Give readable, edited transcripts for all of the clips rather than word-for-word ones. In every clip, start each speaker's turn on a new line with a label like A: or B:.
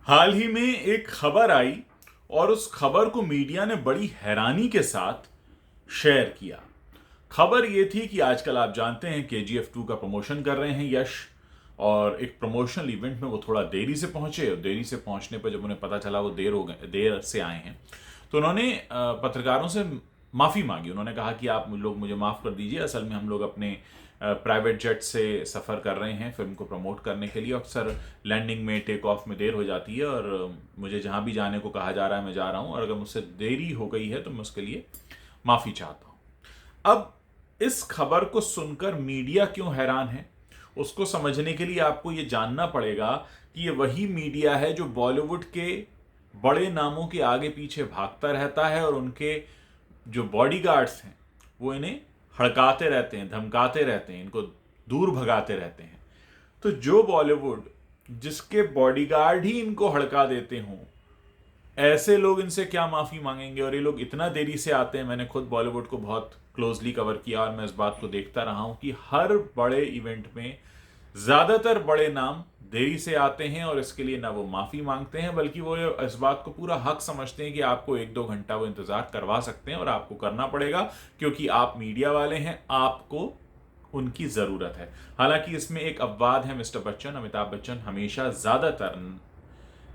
A: हाल ही में एक खबर आई और उस खबर को मीडिया ने बड़ी हैरानी के साथ शेयर किया। खबर ये थी कि आजकल आप जानते हैं KGF 2 का प्रमोशन कर रहे हैं यश, और एक प्रमोशनल इवेंट में वो थोड़ा देरी से पहुंचे और देरी से पहुंचने पर जब उन्हें पता चला वो देर से आए हैं, तो उन्होंने पत्रकारों से माफ़ी मांगी। उन्होंने कहा कि आप लोग मुझे माफ़ कर दीजिए, असल में हम लोग अपने प्राइवेट जेट से सफ़र कर रहे हैं फिल्म को प्रमोट करने के लिए। अक्सर लैंडिंग में, टेक ऑफ में देर हो जाती है और मुझे जहाँ भी जाने को कहा जा रहा है मैं जा रहा हूँ, और अगर मुझसे देरी हो गई है तो मैं उसके लिए माफ़ी चाहता हूँ। अब इस खबर को सुनकर मीडिया क्यों हैरान है, उसको समझने के लिए आपको ये जानना पड़ेगा कि ये वही मीडिया है जो बॉलीवुड के बड़े नामों के आगे पीछे भागता रहता है और उनके जो बॉडीगार्ड्स हैं वो इन्हें हड़काते रहते हैं, धमकाते रहते हैं, इनको दूर भगाते रहते हैं। तो जो बॉलीवुड जिसके बॉडीगार्ड ही इनको हड़का देते हों, ऐसे लोग इनसे क्या माफ़ी मांगेंगे। और ये लोग इतना देरी से आते हैं। मैंने खुद बॉलीवुड को बहुत क्लोजली कवर किया और मैं इस बात को देखता रहा हूं कि हर बड़े इवेंट में ज़्यादातर बड़े नाम देरी से आते हैं, और इसके लिए ना वो माफ़ी मांगते हैं बल्कि वो इस बात को पूरा हक समझते हैं कि आपको 1-2 घंटा वो इंतज़ार करवा सकते हैं और आपको करना पड़ेगा क्योंकि आप मीडिया वाले हैं, आपको उनकी ज़रूरत है। हालांकि इसमें एक अपवाद है मिस्टर बच्चन, अमिताभ बच्चन हमेशा ज़्यादातर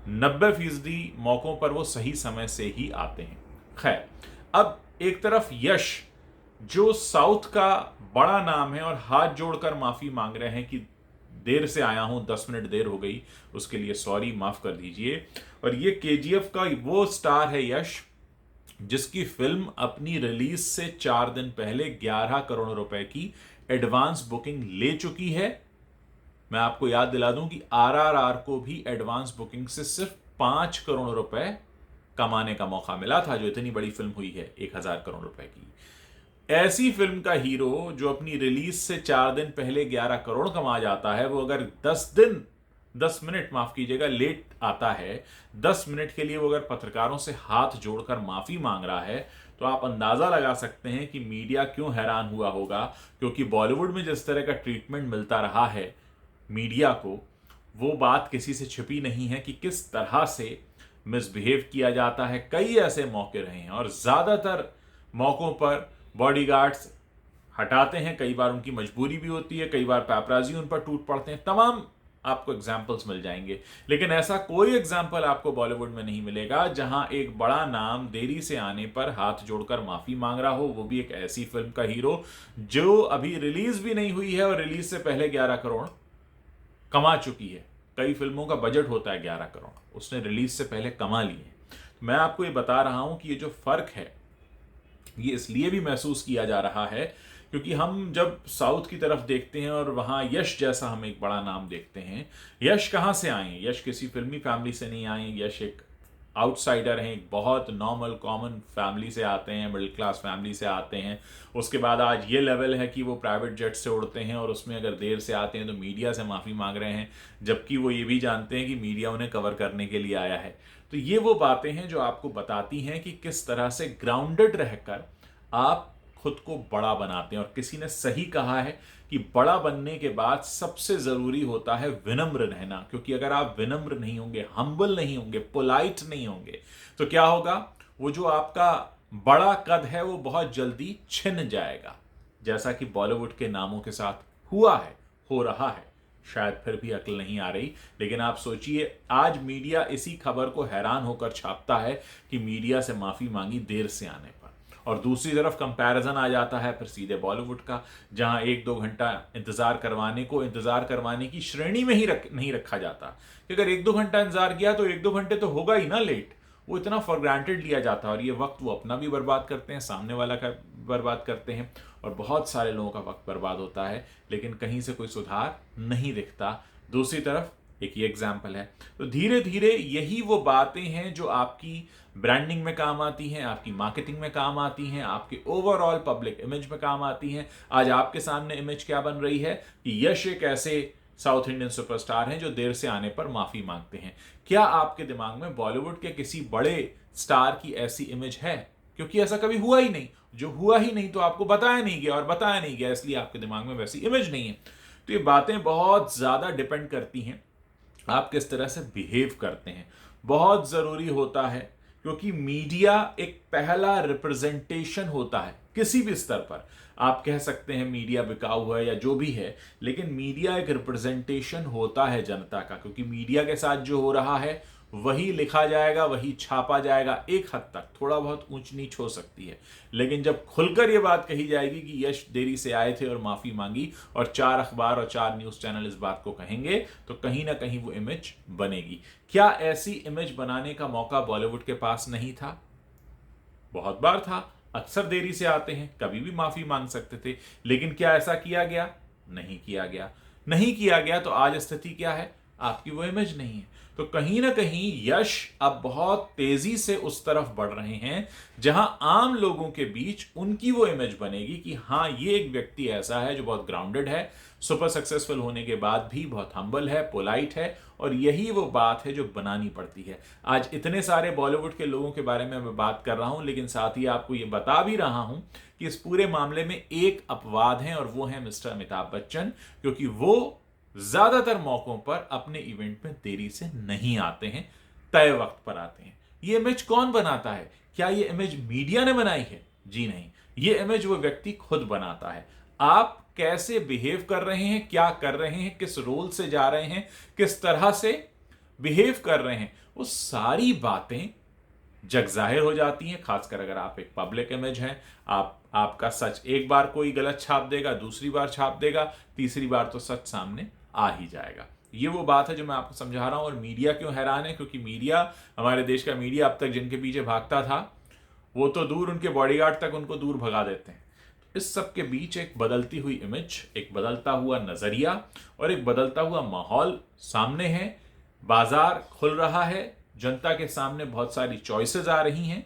A: 90% मौकों पर वो सही समय से ही आते हैं। खैर, अब एक तरफ यश जो साउथ का बड़ा नाम है और हाथ जोड़कर माफी मांग रहे हैं कि देर से आया हूं, 10 मिनट देर हो गई, उसके लिए सॉरी, माफ कर दीजिए। और ये KGF का वो स्टार है यश जिसकी फिल्म अपनी रिलीज से 4 दिन पहले 11 करोड़ रुपए की एडवांस बुकिंग ले चुकी है। मैं आपको याद दिला दूं कि RRR को भी एडवांस बुकिंग से सिर्फ 5 करोड़ रुपए कमाने का मौका मिला था, जो इतनी बड़ी फिल्म हुई है 1000 करोड़ रुपए की। ऐसी फिल्म का हीरो जो अपनी रिलीज से 4 दिन पहले 11 करोड़ कमा जाता है, वो अगर 10 मिनट माफ कीजिएगा लेट आता है, 10 मिनट के लिए वो अगर पत्रकारों से हाथ जोड़कर माफी मांग रहा है, तो आप अंदाजा लगा सकते हैं कि मीडिया क्यों हैरान हुआ होगा। क्योंकि बॉलीवुड में जिस तरह का ट्रीटमेंट मिलता रहा है मीडिया को, वो बात किसी से छिपी नहीं है कि किस तरह से मिसबिहेव किया जाता है। कई ऐसे मौके रहे हैं और ज़्यादातर मौक़ों पर बॉडीगार्ड्स हटाते हैं। कई बार उनकी मजबूरी भी होती है, कई बार पैपराजी उन पर टूट पड़ते हैं। तमाम आपको एग्जाम्पल्स मिल जाएंगे, लेकिन ऐसा कोई एग्जाम्पल आपको बॉलीवुड में नहीं मिलेगा जहां एक बड़ा नाम देरी से आने पर हाथ जोड़कर माफी मांग रहा हो, वो भी एक ऐसी फिल्म का हीरो जो अभी रिलीज भी नहीं हुई है और रिलीज से पहले 11 करोड़ कमा चुकी है। कई फिल्मों का बजट होता है 11 करोड़, उसने रिलीज से पहले कमा लिए। तो मैं आपको ये बता रहा हूं कि ये जो फर्क है ये इसलिए भी महसूस किया जा रहा है क्योंकि हम जब साउथ की तरफ देखते हैं और वहां यश जैसा हम एक बड़ा नाम देखते हैं। यश कहां से आए हैं? यश किसी फिल्मी फैमिली से नहीं आए। यश एक आउटसाइडर हैं, एक बहुत नॉर्मल कॉमन फैमिली से आते हैं, मिडिल क्लास फैमिली से आते हैं। उसके बाद आज ये लेवल है कि वो प्राइवेट जेट से उड़ते हैं और उसमें अगर देर से आते हैं तो मीडिया से माफ़ी मांग रहे हैं, जबकि वो ये भी जानते हैं कि मीडिया उन्हें कवर करने के लिए आया है। तो ये वो बातें हैं जो आपको बताती हैं कि किस तरह से ग्राउंडेड रहकर आप खुद को बड़ा बनाते हैं। और किसी ने सही कहा है कि बड़ा बनने के बाद सबसे जरूरी होता है विनम्र रहना, क्योंकि अगर आप विनम्र नहीं होंगे, हम्बल नहीं होंगे, पोलाइट नहीं होंगे, तो क्या होगा? वो जो आपका बड़ा कद है वो बहुत जल्दी छिन जाएगा, जैसा कि बॉलीवुड के नामों के साथ हुआ है, हो रहा है। शायद फिर भी अक्ल नहीं आ रही, लेकिन आप सोचिए आज मीडिया इसी खबर को हैरान होकर छापता है कि मीडिया से माफी मांगी देर से आने पर, और दूसरी तरफ कंपैरिजन आ जाता है फिर सीधे बॉलीवुड का, जहां 1-2 घंटा इंतजार करवाने की श्रेणी में ही नहीं रखा जाता कि अगर 1-2 घंटा इंतजार किया तो 1-2 घंटे तो होगा ही ना लेट। वो इतना फॉर ग्रांटेड लिया जाता है और ये वक्त वो अपना भी बर्बाद करते हैं, सामने वाला का बर्बाद करते हैं, और बहुत सारे लोगों का वक्त बर्बाद होता है, लेकिन कहीं से कोई सुधार नहीं दिखता। दूसरी तरफ एक ये एग्जाम्पल है। तो धीरे धीरे यही वो बातें हैं जो आपकी ब्रांडिंग में काम आती हैं, आपकी मार्केटिंग में काम आती हैं, आपके ओवरऑल पब्लिक इमेज में काम आती हैं। आज आपके सामने इमेज क्या बन रही है कि यश एक ऐसे साउथ इंडियन सुपरस्टार हैं जो देर से आने पर माफी मांगते हैं। क्या आपके दिमाग में बॉलीवुड के किसी बड़े स्टार की ऐसी इमेज है? क्योंकि ऐसा कभी हुआ ही नहीं। जो हुआ ही नहीं तो आपको बताया नहीं गया, और बताया नहीं गया इसलिए आपके दिमाग में वैसी इमेज नहीं है। तो ये बातें बहुत ज्यादा डिपेंड करती हैं आप किस तरह से बिहेव करते हैं, बहुत जरूरी होता है। क्योंकि मीडिया एक पहला रिप्रेजेंटेशन होता है किसी भी स्तर पर। आप कह सकते हैं मीडिया बिकाऊ है या जो भी है, लेकिन मीडिया एक रिप्रेजेंटेशन होता है जनता का। क्योंकि मीडिया के साथ जो हो रहा है वही लिखा जाएगा, वही छापा जाएगा। एक हद तक थोड़ा बहुत ऊंच नीच हो सकती है, लेकिन जब खुलकर यह बात कही जाएगी कि यश देरी से आए थे और माफी मांगी, और 4 अखबार और 4 न्यूज चैनल इस बात को कहेंगे, तो कहीं ना कहीं वो इमेज बनेगी। क्या ऐसी इमेज बनाने का मौका बॉलीवुड के पास नहीं था? बहुत बार था। अक्सर देरी से आते हैं, कभी भी माफी मांग सकते थे, लेकिन क्या ऐसा किया गया? नहीं किया गया। नहीं किया गया तो आज स्थिति क्या है? आपकी वो इमेज नहीं है। तो कहीं ना कहीं यश अब बहुत तेजी से उस तरफ बढ़ रहे हैं जहां आम लोगों के बीच उनकी वो इमेज बनेगी कि हां, ये एक व्यक्ति ऐसा है जो बहुत ग्राउंडेड है, सुपर सक्सेसफुल होने के बाद भी बहुत हम्बल है, पोलाइट है, और यही वो बात है जो बनानी पड़ती है। आज इतने सारे बॉलीवुड के लोगों के बारे में मैं बात कर रहा हूं, लेकिन साथ ही आपको ये बता भी रहा हूं कि इस पूरे मामले में एक अपवाद है, और वो है मिस्टर अमिताभ बच्चन। क्योंकि वो ज्यादातर मौकों पर अपने इवेंट में देरी से नहीं आते हैं, तय वक्त पर आते हैं। ये इमेज कौन बनाता है? क्या ये इमेज मीडिया ने बनाई है? जी नहीं, ये इमेज वो व्यक्ति खुद बनाता है। आप कैसे बिहेव कर रहे हैं, क्या कर रहे हैं, किस रोल से जा रहे हैं, किस तरह से बिहेव कर रहे हैं, वो सारी बातें जग जाहिर हो जाती हैं। खासकर अगर आप एक पब्लिक इमेज हैं, आपका सच एक बार कोई गलत छाप देगा, दूसरी बार छाप देगा, तीसरी बार तो सच सामने आ ही जाएगा। ये वो बात है जो मैं आपको समझा रहा हूं। और मीडिया क्यों हैरान है? क्योंकि मीडिया, हमारे देश का मीडिया अब तक जिनके पीछे भागता था, वो तो दूर, उनके बॉडीगार्ड तक उनको दूर भगा देते हैं। इस सब के बीच एक बदलती हुई इमेज, एक बदलता हुआ नजरिया और एक बदलता हुआ माहौल सामने है। बाजार खुल रहा है, जनता के सामने बहुत सारी चॉइसेस आ रही हैं,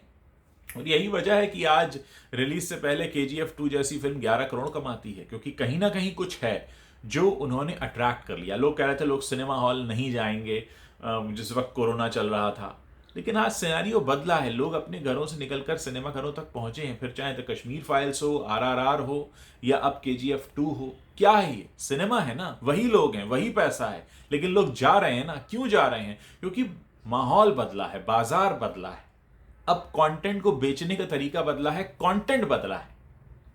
A: और यही वजह है कि आज रिलीज से पहले KGF 2 जैसी फिल्म 11 करोड़ कमाती है। क्योंकि कहीं ना कहीं कुछ है जो उन्होंने अट्रैक्ट कर लिया। लोग कह रहे थे लोग सिनेमा हॉल नहीं जाएंगे जिस वक्त कोरोना चल रहा था, लेकिन आज सिनेरियो बदला है। लोग अपने घरों से निकलकर सिनेमा घरों तक पहुंचे हैं। फिर चाहे तो कश्मीर फाइल्स हो, RRR हो, या अब KGF 2 हो, क्या है ये? सिनेमा है ना, वही लोग हैं, वही पैसा है, लेकिन लोग जा रहे हैं ना। क्यों जा रहे हैं? क्योंकि माहौल बदला है, बाजार बदला है। अब कंटेंट को बेचने का तरीका बदला है, कंटेंट बदला है।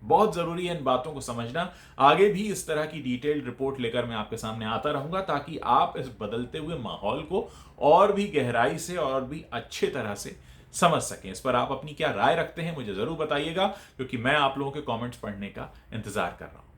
A: बहुत जरूरी है इन बातों को समझना। आगे भी इस तरह की डिटेल्ड रिपोर्ट लेकर मैं आपके सामने आता रहूंगा, ताकि आप इस बदलते हुए माहौल को और भी गहराई से और भी अच्छे तरह से समझ सकें। इस पर आप अपनी क्या राय रखते हैं मुझे जरूर बताइएगा, क्योंकि मैं आप लोगों के कमेंट्स पढ़ने का इंतजार कर रहा हूं।